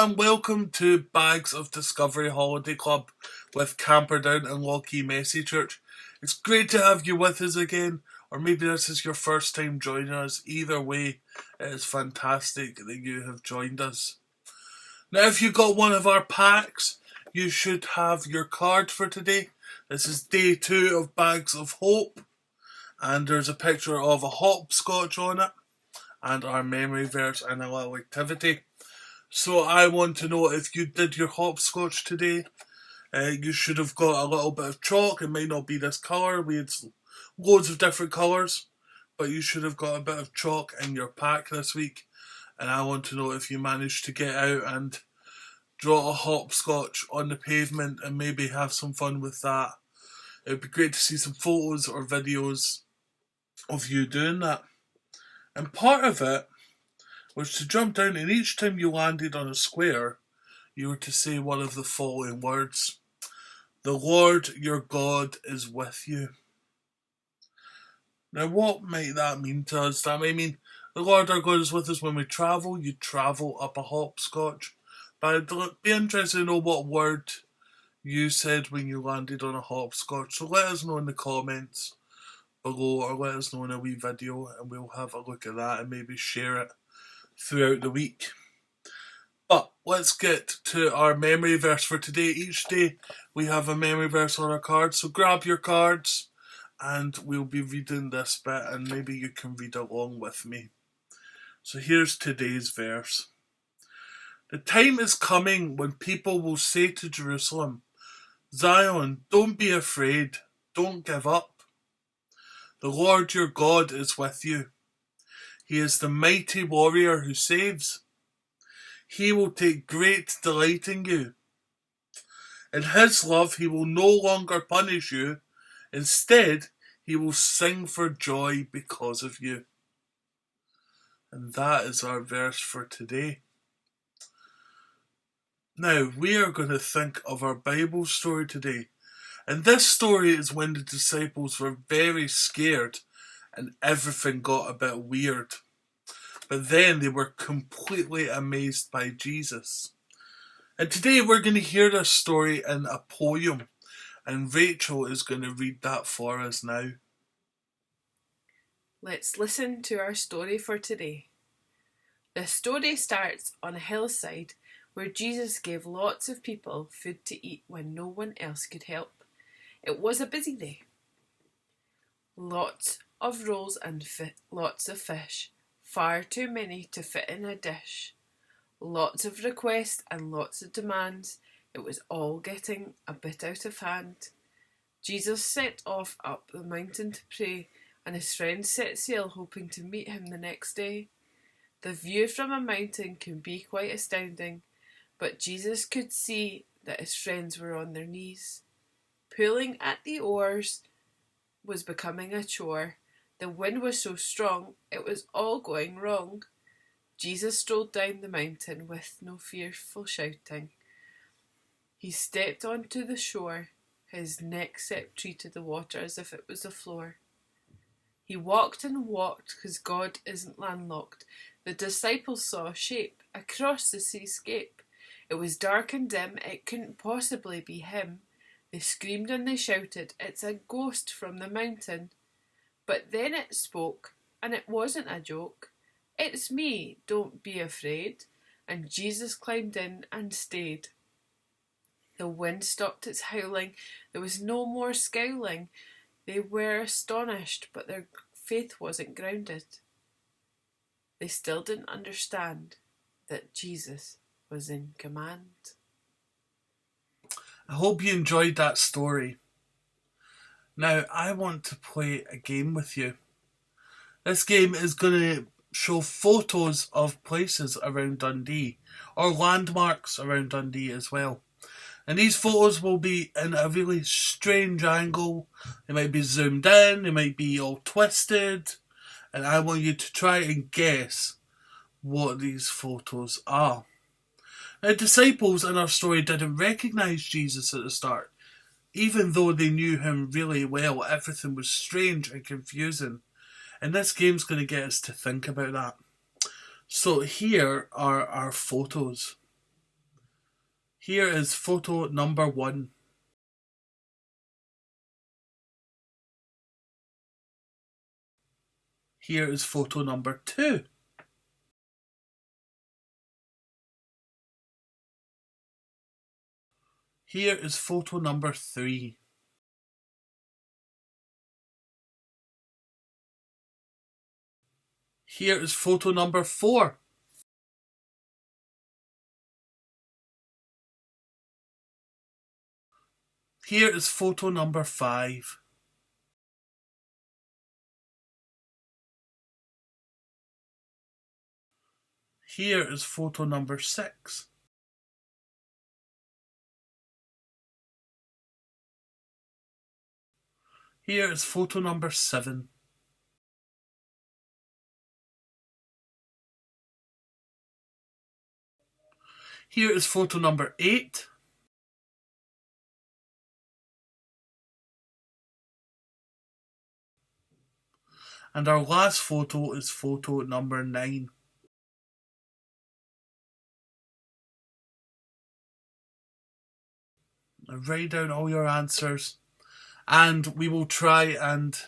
and welcome to Bags of Discovery Holiday Club with Camperdown and Lochee Messy Church. It's great to have you with us again, or maybe this is your first time joining us. Either way, it is fantastic that you have joined us. Now, if you got one of our packs, you should have your card for today. This is day 2 of Bags of Hope, and there's a picture of a hopscotch on it, and our memory verse and a little activity. So I want to know if you did your hopscotch today. You should have got a little bit of chalk. It might not be this colour. We had loads of different colours, but you should have got a bit of chalk in your pack this week. And I want to know if you managed to get out and draw a hopscotch on the pavement and maybe have some fun with that. It would be great to see some photos or videos of you doing that. And part of it was to jump down, and each time you landed on a square, you were to say one of the following words. The Lord your God is with you. Now, what might that mean to us? That might mean the Lord our God is with us when we travel. You travel up a hopscotch. But I'd be interested to know what word you said when you landed on a hopscotch. So let us know in the comments below, or let us know in a wee video, and we'll have a look at that and maybe share it throughout the week. But let's get to our memory verse for today. Each day we have a memory verse on our cards, so grab your cards and we'll be reading this bit, and maybe you can read along with me. So here's today's verse. The time is coming when people will say to Jerusalem, Zion, don't be afraid, don't give up. The Lord your God is with you. He is the mighty warrior who saves. He will take great delight in you. In his love he will no longer punish you. Instead, he will sing for joy because of you. And that is our verse for today. Now, we are going to think of our Bible story today. And this story is when the disciples were very scared and everything got a bit weird. But then they were completely amazed by Jesus. And today we're going to hear this story in a poem, and Rachel is going to read that for us now. Let's listen to our story for today. The story starts on a hillside where Jesus gave lots of people food to eat when no one else could help. It was a busy day. Lots of rolls and lots of fish. Far too many to fit in a dish. Lots of requests and lots of demands. It was all getting a bit out of hand. Jesus set off up the mountain to pray, and his friends set sail hoping to meet him the next day. The view from a mountain can be quite astounding, but Jesus could see that his friends were on their knees. Pulling at the oars was becoming a chore. The wind was so strong, it was all going wrong. Jesus strolled down the mountain with no fearful shouting. He stepped onto the shore, his neck set true to the water as if it was a floor. He walked and walked, 'cause God isn't landlocked. The disciples saw a shape across the seascape. It was dark and dim, it couldn't possibly be him. They screamed and they shouted, it's a ghost from the mountain. But then it spoke, and it wasn't a joke. It's me, don't be afraid. And Jesus climbed in and stayed. The wind stopped its howling, there was no more scowling. They were astonished, but their faith wasn't grounded. They still didn't understand that Jesus was in command. I hope you enjoyed that story. Now, I want to play a game with you. This game is going to show photos of places around Dundee, or landmarks around Dundee as well. And these photos will be in a really strange angle. They might be zoomed in, they might be all twisted, and I want you to try and guess what these photos are. Now, disciples in our story didn't recognise Jesus at the start. Even though they knew him really well, everything was strange and confusing. And this game's going to get us to think about that. So here are our photos. Here is photo number 1. Here is photo number 2. Here is photo number 3. Here is photo number 4. Here is photo number 5. Here is photo number 6. Here is photo number 7. Here is photo number 8. And our last photo is photo number 9. Now write down all your answers and we will try and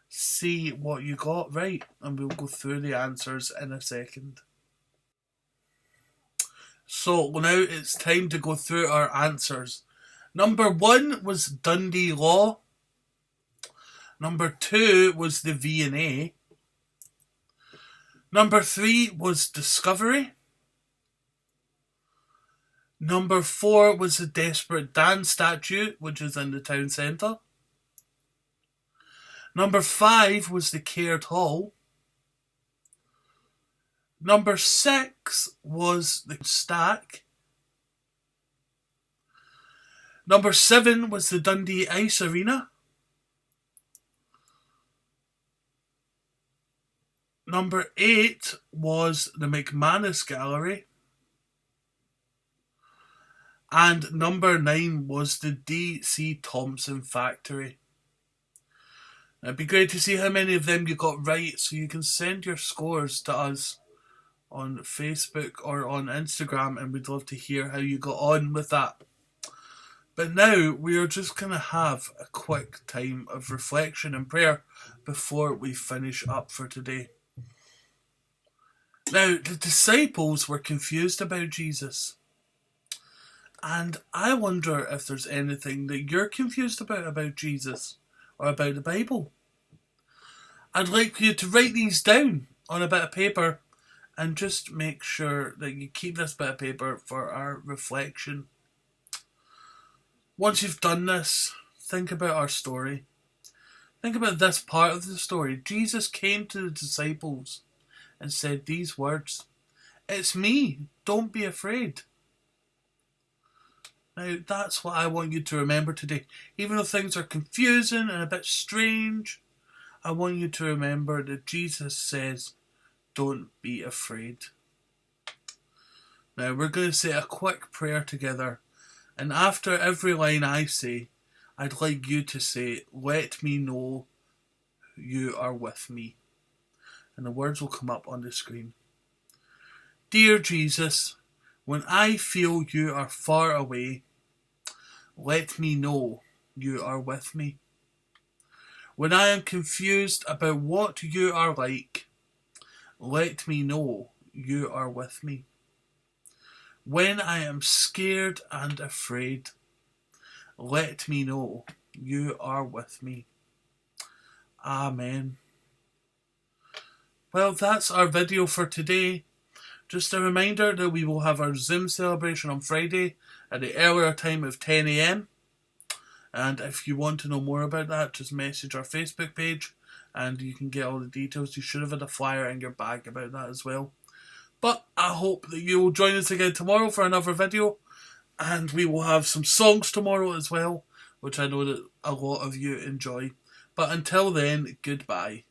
see what you got right, and we'll go through the answers in a second. So now it's time to go through our answers. Number 1 was Dundee Law. Number 2 was the V&A. Number 3 was Discovery. Number 4 was the Desperate Dan statue, which is in the town centre. Number 5 was the Caird Hall. Number 6 was the Stack. Number 7 was the Dundee Ice Arena. Number 8 was the McManus Gallery. And number 9 was the D.C. Thompson Factory. It'd be great to see how many of them you got right, so you can send your scores to us on Facebook or on Instagram, and we'd love to hear how you got on with that. But now we are just going to have a quick time of reflection and prayer before we finish up for today. Now, the disciples were confused about Jesus. And I wonder if there's anything that you're confused about Jesus or about the Bible. I'd like you to write these down on a bit of paper and just make sure that you keep this bit of paper for our reflection. Once you've done this, think about our story. Think about this part of the story. Jesus came to the disciples and said these words, "It's me, don't be afraid." Now, that's what I want you to remember today. Even though things are confusing and a bit strange, I want you to remember that Jesus says, don't be afraid. Now, we're going to say a quick prayer together. And after every line I say, I'd like you to say, "Let me know you are with me." And the words will come up on the screen. Dear Jesus, when I feel you are far away, let me know you are with me. When I am confused about what you are like, let me know you are with me. When I am scared and afraid, let me know you are with me. Amen. Well, that's our video for today. Just a reminder that we will have our Zoom celebration on Friday at the earlier time of 10 a.m. And if you want to know more about that, just message our Facebook page and you can get all the details. You should have had a flyer in your bag about that as well. But I hope that you will join us again tomorrow for another video. And we will have some songs tomorrow as well, which I know that a lot of you enjoy. But until then, goodbye.